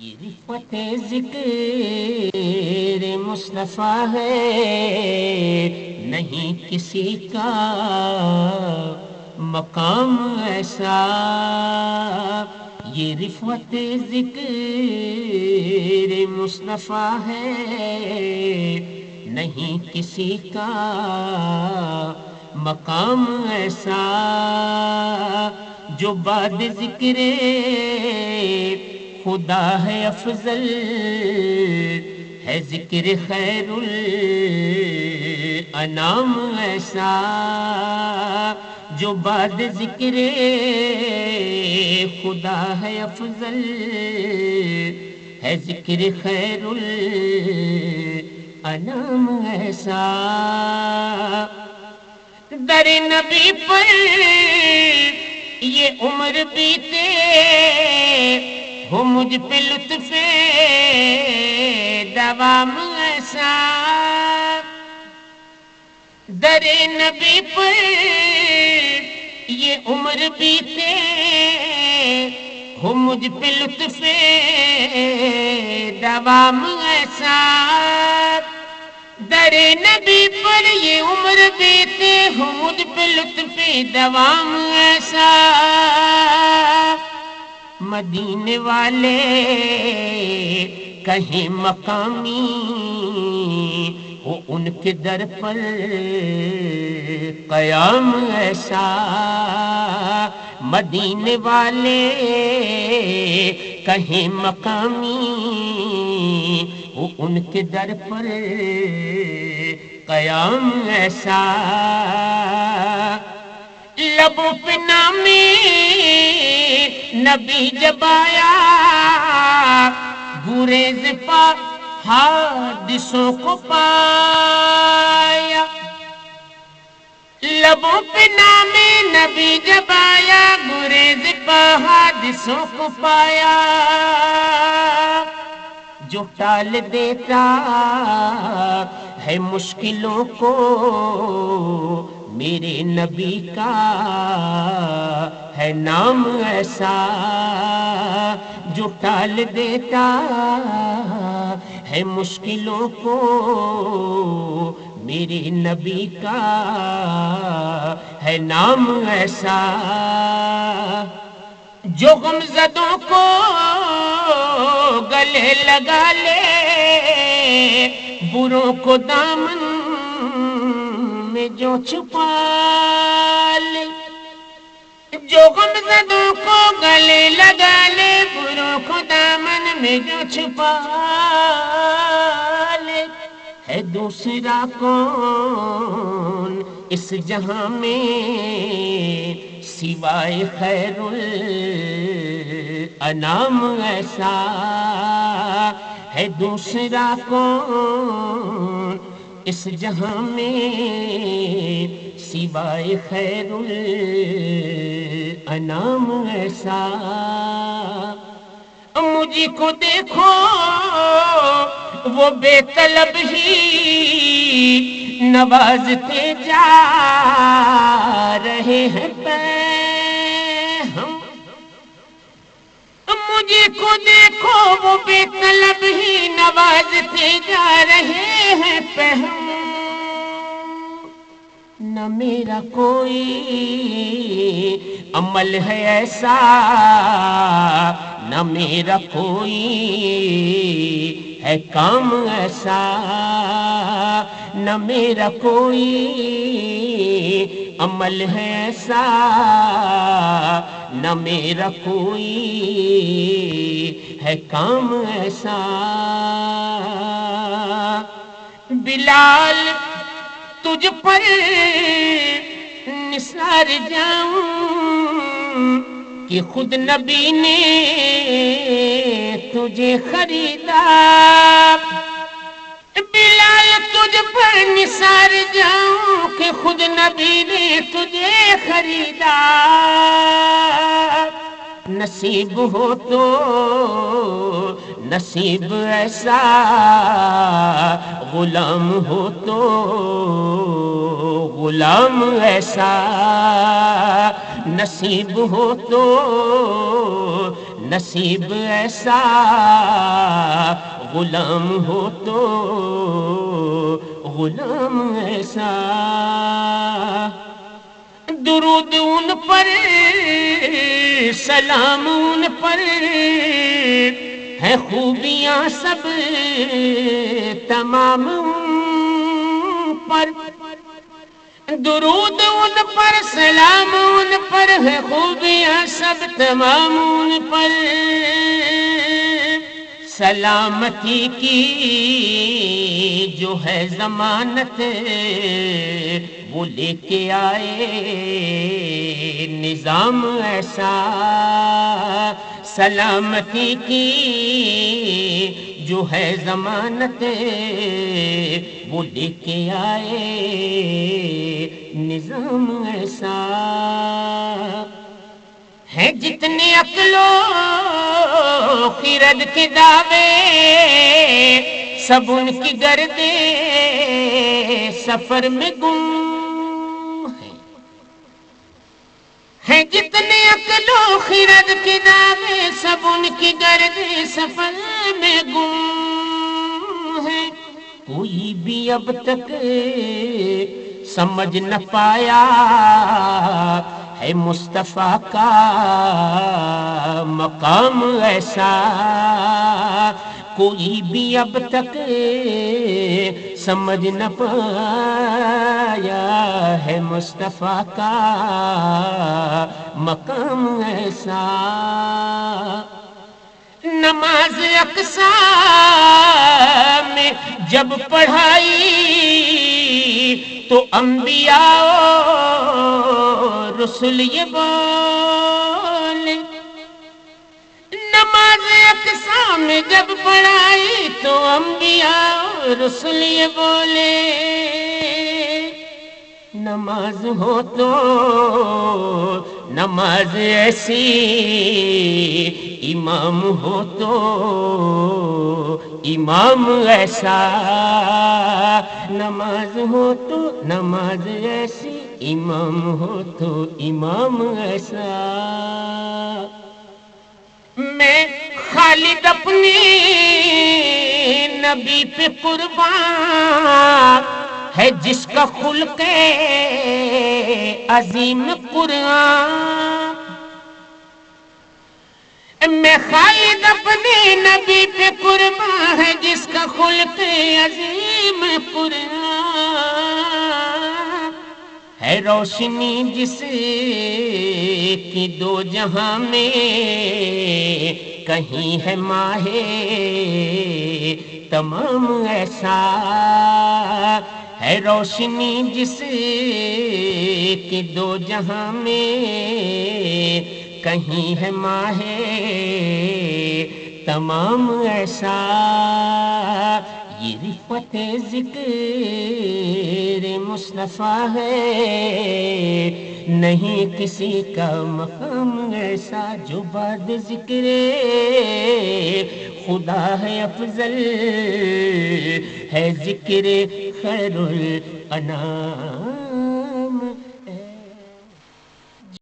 یہ رفعت ذکر مصطفیٰ ہے، نہیں کسی کا مقام ایسا۔ یہ رفعت ذکر مصطفیٰ ہے، نہیں کسی کا مقام ایسا۔ جو بعد ذکر خدا ہے افضل، ہے ذکر خیر الانام ایسا۔ جو بعد ذکر خدا ہے افضل، ہے ذکر خیر الانام ایسا۔ در نبی پر یہ عمر بیتے، ہو مجھ پہ لطف دوام ایسا۔ در نبی پر یہ عمر بیتے، ہو مجھ پہ لطف دوام ایسا۔ در نبی پر یہ عمر بیتے، ہو مجھ پہ لطف دوام ایسا۔ مدینے والے کہیں مقامی، ہو ان کے در پر قیام ایسا۔ مدینے والے کہیں مقامی، ہو ان کے در پر قیام ایسا۔ لبوں پہ نام نبی جب آیا، گریز پا حادثوں کو پایا۔ لبوں پہ نام نبی جب آیا، گریز پا حادثوں کو پایا۔ جو ٹال دیتا ہے مشکلوں کو، میرے نبی کا ہے نام ایسا۔ جو ٹال دیتا ہے مشکلوں کو، میرے نبی کا ہے نام ایسا۔ جو غمزدوں کو گلے لگا لے، بروں کو دامن میں جو چھپا لے۔ جو غمزدوں کو گلے لگا لے، بروں کو دامن میں جو چھپا لے۔ ہے دوسرا کون اس جہاں میں سوائے خیر الانام ایسا۔ ہے دوسرا کون اس جہاں میں سوائے خیر الانام ایسا۔ مجھ کو دیکھو وہ بے طلب ہی نوازتے جا رہے ہیں مجھ کو دیکھو وہ بے طلب ہی نوازتے جا رہے ہیں پہم۔ نہ میرا کوئی عمل ہے ایسا، نہ میرا کوئی ہے کام ایسا۔ نہ میرا کوئی عمل ہے ایسا، نہ میرا کوئی ہے کام ایسا۔ بلال تجھ پر نثار جاؤں کہ خود نبی نے تجھے خریدا۔ بلال تجھ پر نثار جاؤں کہ خود نبی نے تجھے خریدا۔ نصیب ہو تو نصیب ایسا، غلام ہو تو غلام ایسا، نصیب ہو تو نصیب ایسا غلام ہو تو غلام ایسا درود ان پر سلام ان پر ہے خوبیاں سب تمام ان پر درود ان پر سلام ان پر ہے خوبیاں سب تمام ان پر سلامتی کی جو ہے ضمانت وہ لے کے آئے نظام ایسا سلامتی کی جو ہے ضمانت وہ لے کے آئے نظام ایسا ہے جتنے عقل و خرد کے دعوے سب ان کی گردے سفر میں گم ہے جتنے عقل و خرد کے دعوے سب ان کی گردے سفر میں گم ہے کوئی بھی اب تک سمجھ نہ پایا ہے مصطفیٰ کا مقام ایسا کوئی بھی اب تک سمجھ نہ پایا ہے مصطفیٰ کا مقام ایسا نماز اقصیٰ میں جب پڑھائی تو انبیاء رسول یہ بولے نماز اقصیٰ میں جب پڑھائی تو انبیاء رسول یہ بولے نماز ہو تو نماز ایسی امام ہو تو امام ایسا نماز ہو تو نماز ایسی امام ہو تو امام ایسا میں خالد اپنی نبی پہ قربان ہے جس کا خلق عظیم قرآن میں خالد اپنے نبی پہ قربان ہے جس کا خلق عظیم قرآن ہے روشنی جس کی دو جہاں میں کہیں ہے ماہ تمام ایسا ہے روشنی جس کی دو جہاں میں کہیں ہے ماہ تمام ایسا یہ رفعت ذکر مصطفیٰ ہے نہیں کسی کا مقام ایسا جو بعد ذکر خدا ہے افضل ہے ذکر خیر الانام